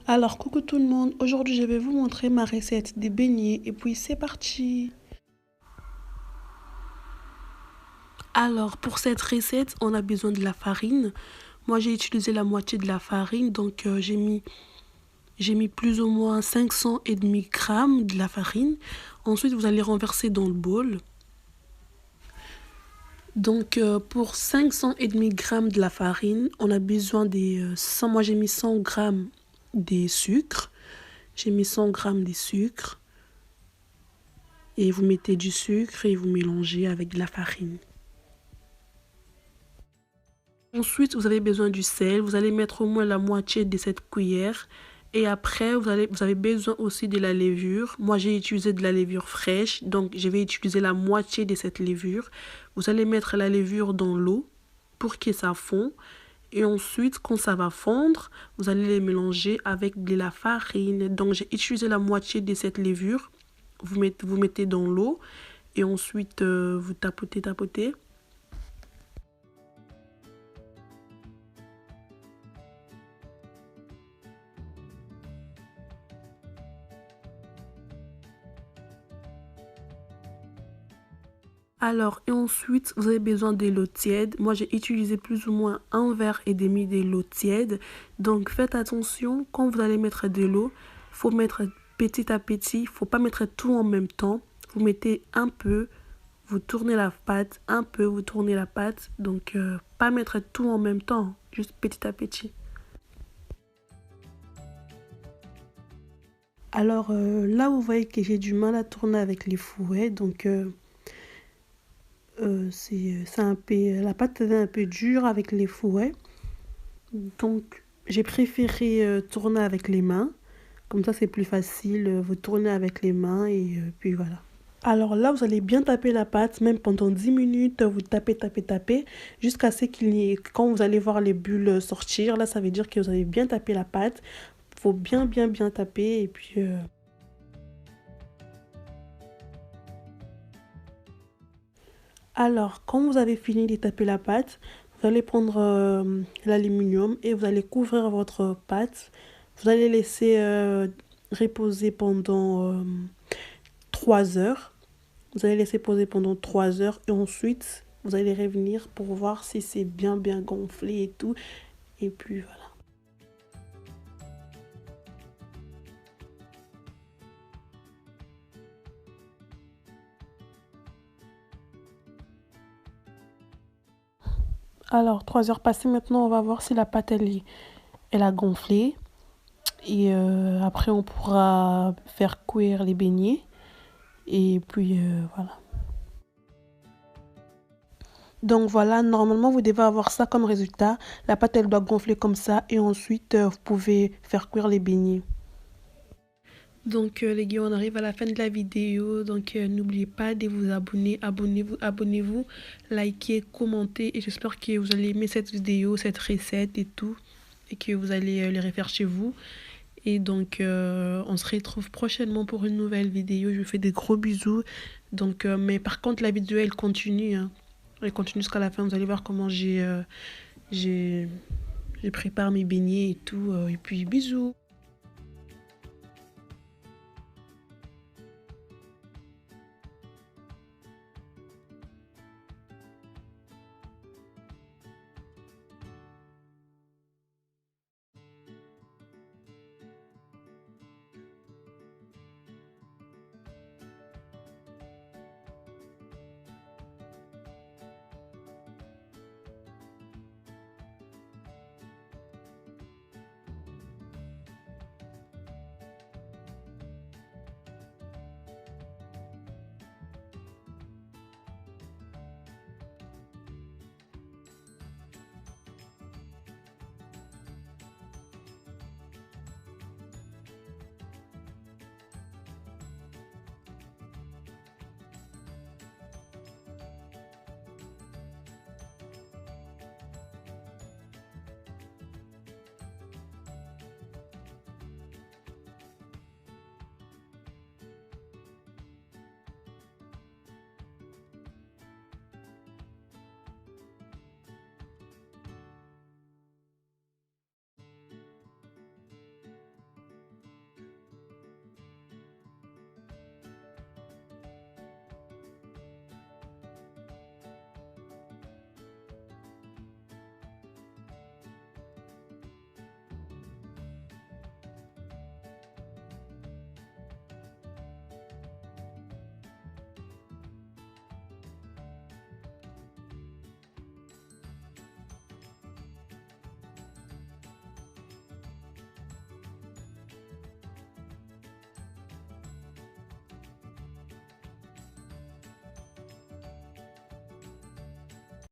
Alors, coucou tout le monde, aujourd'hui je vais vous montrer ma recette des beignets et puis c'est parti. Alors, pour cette recette, on a besoin de la farine. Moi, j'ai utilisé la moitié de la farine, donc j'ai mis plus ou moins 500,5 grammes de la farine. Ensuite, vous allez renverser dans le bol. Donc, pour 500,5 grammes de la farine, on a besoin des 100, moi j'ai mis 100 grammes des sucres. J'ai mis 100 grammes des sucres. Et vous mettez du sucre et vous mélangez avec de la farine. Ensuite, vous avez besoin du sel. Vous allez mettre au moins la moitié de cette cuillère. Et après, vous avez besoin aussi de la levure. Moi, j'ai utilisé de la levure fraîche. Donc, je vais utiliser la moitié de cette levure. Vous allez mettre la levure dans l'eau pour que ça fond. Et ensuite, quand ça va fondre, vous allez les mélanger avec de la farine. Donc, j'ai utilisé la moitié de cette levure. Vous mettez dans l'eau. Et ensuite, vous tapotez. Alors, et ensuite, vous avez besoin de l'eau tiède. Moi, j'ai utilisé plus ou moins 1,5 verre de l'eau tiède. Donc, faites attention, quand vous allez mettre de l'eau, il faut mettre petit à petit. Il ne faut pas mettre tout en même temps. Vous mettez un peu, vous tournez la pâte, un peu, vous tournez la pâte. Donc, pas mettre tout en même temps, juste petit à petit. Alors, là, vous voyez que j'ai du mal à tourner avec les fouets. Donc, c'est un peu, la pâte est un peu dure avec les fouets. Donc, j'ai préféré tourner avec les mains. Comme ça, c'est plus facile. Vous tournez avec les mains et puis voilà. Alors là, vous allez bien taper la pâte, même pendant 10 minutes, vous tapez, jusqu'à ce qu'il y ait, quand vous allez voir les bulles sortir, là, ça veut dire que vous avez bien tapé la pâte. Il faut bien taper et puis... Alors, quand vous avez fini de taper la pâte, vous allez prendre l'aluminium et vous allez couvrir votre pâte. Vous allez laisser reposer pendant 3 heures. Vous allez laisser poser pendant 3 heures et ensuite, vous allez revenir pour voir si c'est bien gonflé et tout. Et puis voilà. Alors, 3 heures passées, maintenant, on va voir si la pâte, elle a gonflé. Et après, on pourra faire cuire les beignets. Et puis, voilà. Donc voilà, normalement, vous devez avoir ça comme résultat. La pâte, elle doit gonfler comme ça. Et ensuite, vous pouvez faire cuire les beignets. Donc les gars, on arrive à la fin de la vidéo. Donc n'oubliez pas de vous abonner. Abonnez-vous, likez, commentez. Et j'espère que vous allez aimer cette vidéo, cette recette et tout. Et que vous allez les refaire chez vous. Et donc on se retrouve prochainement pour une nouvelle vidéo. Je vous fais des gros bisous. Donc mais par contre la vidéo elle continue. Hein. Elle continue jusqu'à la fin. Vous allez voir comment je prépare mes beignets et tout. Et puis bisous.